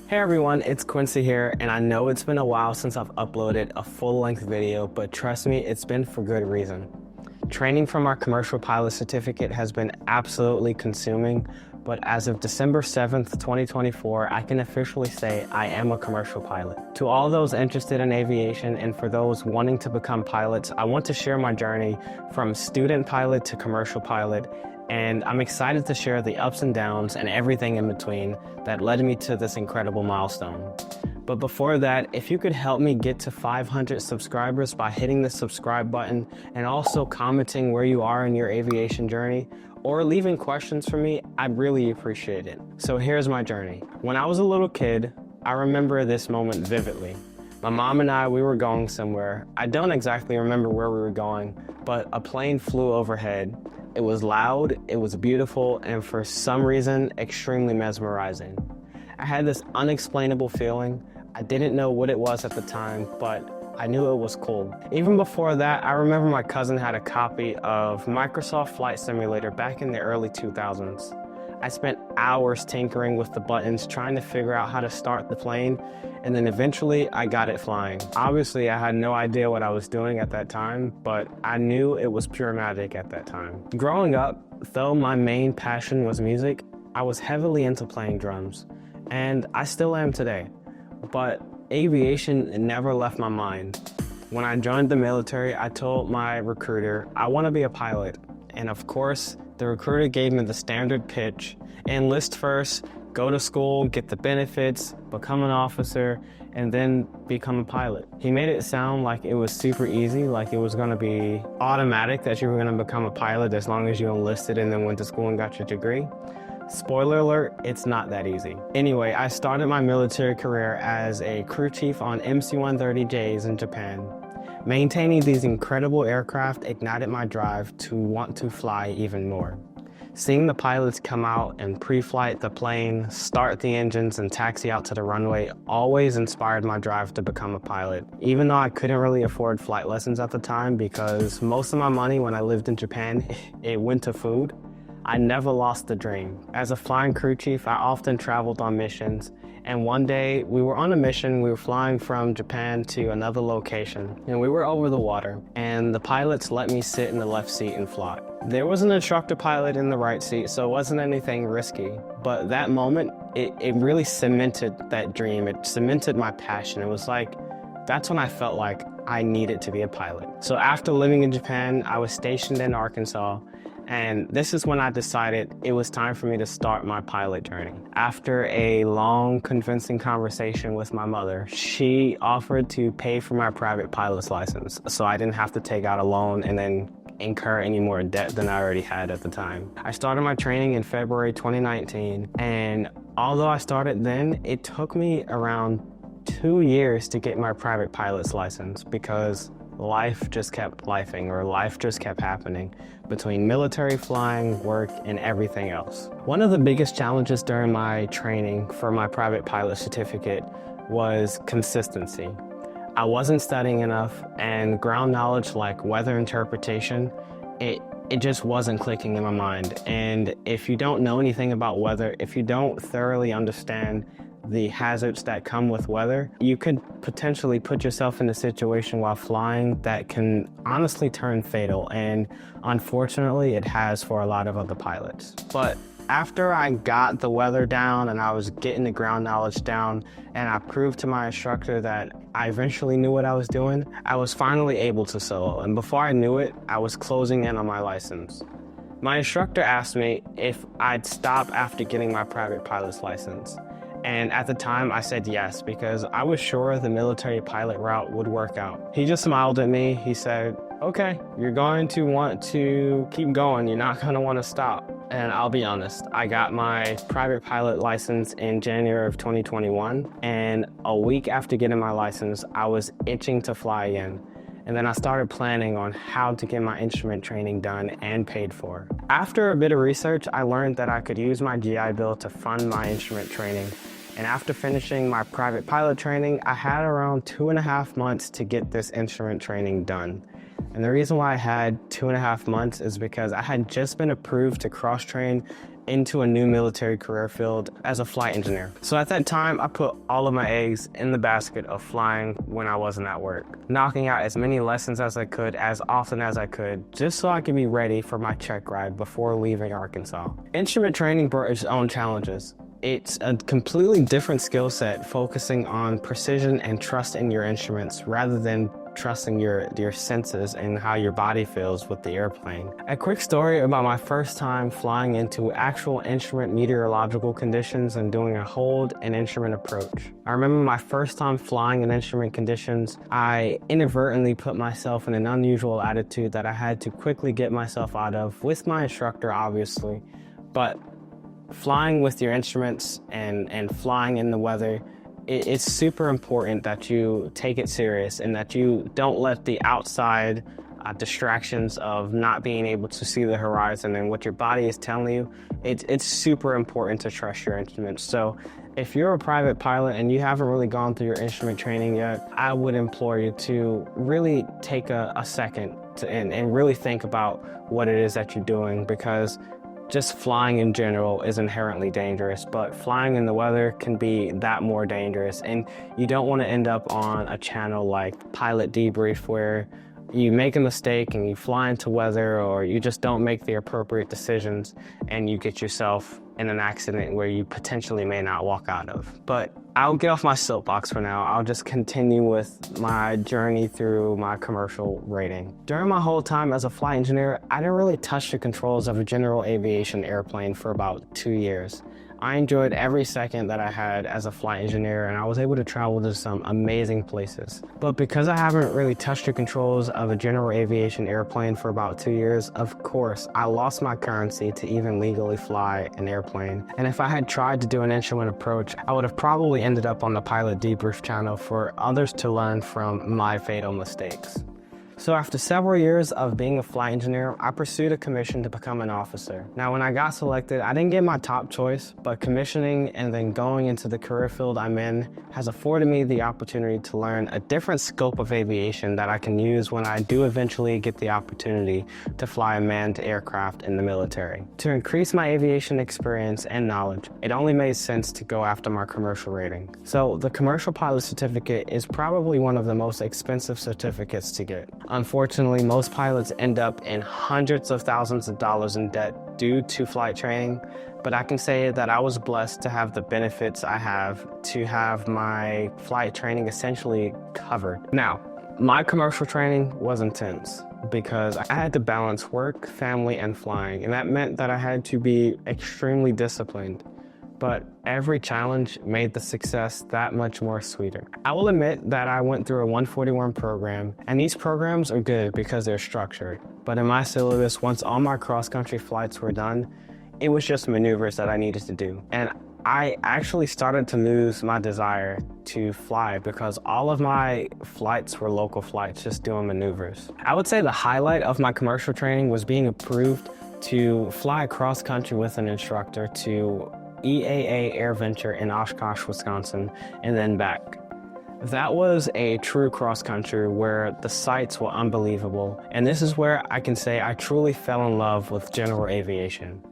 Hey everyone, it's Quincy here, and I know it's been a while since I've uploaded a full-length video, but trust me, it's been for good reason. Training for my commercial pilot certificate has been absolutely consuming, but as of December 7th, 2024, I can officially say I am a commercial pilot. To all those interested in aviation and for those wanting to become pilots, I want to share my journey from student pilot to commercial pilot, and I'm excited to share the ups and downs and everything in between that led me to this incredible milestone. But before that, if you could help me get to 500 subscribers by hitting the subscribe button and also commenting where you are in your aviation journey or leaving questions for me, I'd really appreciate it. So here's my journey. When I was a little kid, I remember this moment vividly. My mom and I, we were going somewhere. I don't exactly remember where we were going, but a plane flew overhead. It was loud, it was beautiful, and for some reason, extremely mesmerizing. I had this unexplainable feeling. I didn't know what it was at the time, but I knew it was cool. Even before that, I remember my cousin had a copy of Microsoft Flight Simulator back in the early 2000s. I spent hours tinkering with the buttons, trying to figure out how to start the plane, and then eventually I got it flying. Obviously, I had no idea what I was doing at that time, but I knew it was pure magic at that time. Growing up, though my main passion was music, I was heavily into playing drums, and I still am today. But aviation never left my mind. When I joined the military, I told my recruiter, I want to be a pilot. And of course, the recruiter gave me the standard pitch: enlist first, go to school, get the benefits, become an officer, and then become a pilot. He made it sound like it was super easy, like it was going to be automatic that you were going to become a pilot as long as you enlisted and then went to school and got your degree. Spoiler alert, it's not that easy. Anyway, I started my military career as a crew chief on MC-130Js in Japan. Maintaining these incredible aircraft ignited my drive to want to fly even more. Seeing the pilots come out and pre-flight the plane, start the engines, and taxi out to the runway always inspired my drive to become a pilot. Even though I couldn't really afford flight lessons at the time because most of my money when I lived in Japan, it went to food, I never lost the dream. As a flying crew chief, I often traveled on missions, and one day we were on a mission. We were flying from Japan to another location, and we were over the water, and the pilots let me sit in the left seat and fly. There was an instructor pilot in the right seat, so it wasn't anything risky, but that moment, it really cemented that dream. It cemented my passion. It was like, that's when I felt like I needed to be a pilot. So after living in Japan, I was stationed in Arkansas, and this is when I decided it was time for me to start my pilot journey. After a long, convincing conversation with my mother, she offered to pay for my private pilot's license so I didn't have to take out a loan and then incur any more debt than I already had at the time. I started my training in February 2019, and although I started then, it took me around 2 years to get my private pilot's license because life just kept lifing, or life just kept happening between military flying, work, and everything else. One of the biggest challenges during my training for my private pilot certificate was consistency. I wasn't studying enough, and ground knowledge like weather interpretation, it just wasn't clicking in my mind. And if you don't know anything about weather, if you don't thoroughly understand the hazards that come with weather, you could potentially put yourself in a situation while flying that can honestly turn fatal, and unfortunately it has for a lot of other pilots. But after I got the weather down and I was getting the ground knowledge down and I proved to my instructor that I eventually knew what I was doing, I was finally able to solo, and before I knew it, I was closing in on my license. My instructor asked me if I'd stop after getting my private pilot's license. And at the time, I said yes, because I was sure the military pilot route would work out. He just smiled at me. He said, okay, you're going to want to keep going. You're not going to want to stop. And I'll be honest, I got my private pilot license in January of 2021. And a week after getting my license, I was itching to fly again. And then I started planning on how to get my instrument training done and paid for. After a bit of research, I learned that I could use my GI Bill to fund my instrument training. And after finishing my private pilot training, I had around 2.5 months to get this instrument training done. And the reason why I had 2.5 months is because I had just been approved to cross-train into a new military career field as a flight engineer. So at that time, I put all of my eggs in the basket of flying when I wasn't at work, knocking out as many lessons as I could, as often as I could, just so I could be ready for my check ride before leaving Arkansas. Instrument training brought its own challenges. It's a completely different skill set, focusing on precision and trust in your instruments rather than trusting your senses and how your body feels with the airplane. A quick story about my first time flying into actual instrument meteorological conditions and doing a hold and instrument approach. I remember my first time flying in instrument conditions, I inadvertently put myself in an unusual attitude that I had to quickly get myself out of, with my instructor obviously, but flying with your instruments and flying in the weather, it's super important that you take it serious and that you don't let the outside distractions of not being able to see the horizon and what your body is telling you. It's super important to trust your instruments. So if you're a private pilot and you haven't really gone through your instrument training yet, I would implore you to really take a second and really think about what it is that you're doing, because just flying in general is inherently dangerous, but flying in the weather can be that more dangerous. And you don't want to end up on a channel like Pilot Debrief, where you make a mistake and you fly into weather, or you just don't make the appropriate decisions and you get yourself in an accident where you potentially may not walk out of. But I'll get off my soapbox for now. I'll just continue with my journey through my commercial rating. During my whole time as a flight engineer, I didn't really touch the controls of a general aviation airplane for about 2 years. I enjoyed every second that I had as a flight engineer, and I was able to travel to some amazing places. But because I haven't really touched the controls of a general aviation airplane for about 2 years, of course, I lost my currency to even legally fly an airplane. And if I had tried to do an instrument approach, I would have probably ended up on the Pilot Debrief channel for others to learn from my fatal mistakes. So after several years of being a flight engineer, I pursued a commission to become an officer. Now, when I got selected, I didn't get my top choice, but commissioning and then going into the career field I'm in has afforded me the opportunity to learn a different scope of aviation that I can use when I do eventually get the opportunity to fly a manned aircraft in the military. To increase my aviation experience and knowledge, it only made sense to go after my commercial rating. So the commercial pilot certificate is probably one of the most expensive certificates to get. Unfortunately, most pilots end up in hundreds of thousands of dollars in debt due to flight training, but I can say that I was blessed to have the benefits I have to have my flight training essentially covered. Now, my commercial training was intense because I had to balance work, family, and flying, and that meant that I had to be extremely disciplined. But every challenge made the success that much more sweeter. I will admit that I went through a 141 program, and these programs are good because they're structured. But in my syllabus, once all my cross-country flights were done, it was just maneuvers that I needed to do. And I actually started to lose my desire to fly because all of my flights were local flights, just doing maneuvers. I would say the highlight of my commercial training was being approved to fly cross-country with an instructor to EAA AirVenture in Oshkosh, Wisconsin, and then back. That was a true cross-country where the sights were unbelievable, and this is where I can say I truly fell in love with general aviation.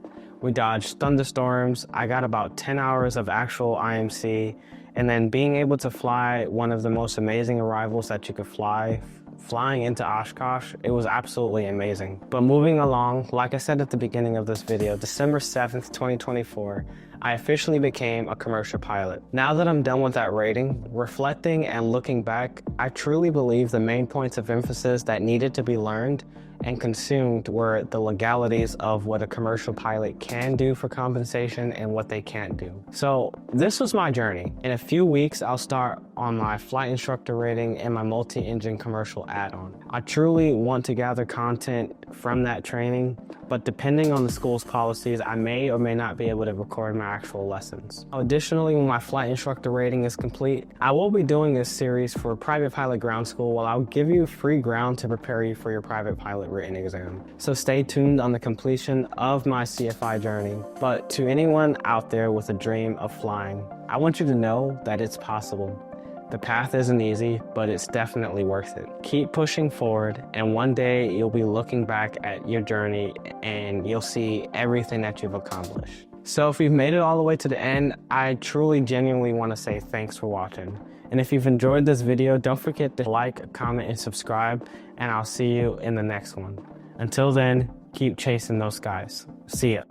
We dodged thunderstorms, I got about 10 hours of actual IMC, and then being able to fly one of the most amazing arrivals that you could flying into Oshkosh, it was absolutely amazing. But moving along, like I said at the beginning of this video, December 7th, 2024, I officially became a commercial pilot. Now that I'm done with that rating, reflecting and looking back, I truly believe the main points of emphasis that needed to be learned and consumed were the legalities of what a commercial pilot can do for compensation and what they can't do. So this was my journey. In a few weeks, I'll start on my flight instructor rating and my multi-engine commercial add-on. I truly want to gather content from that training, but depending on the school's policies, I may or may not be able to record my actual lessons. Additionally, when my flight instructor rating is complete, I will be doing this series for Private Pilot Ground School where I'll give you free ground to prepare you for your private pilot written exam. So stay tuned on the completion of my CFI journey. But to anyone out there with a dream of flying, I want you to know that it's possible. The path isn't easy, but it's definitely worth it. Keep pushing forward, and one day you'll be looking back at your journey and you'll see everything that you've accomplished. So if you've made it all the way to the end, I truly, genuinely want to say thanks for watching. And if you've enjoyed this video, don't forget to like, comment, and subscribe, and I'll see you in the next one. Until then, keep chasing those skies. See ya.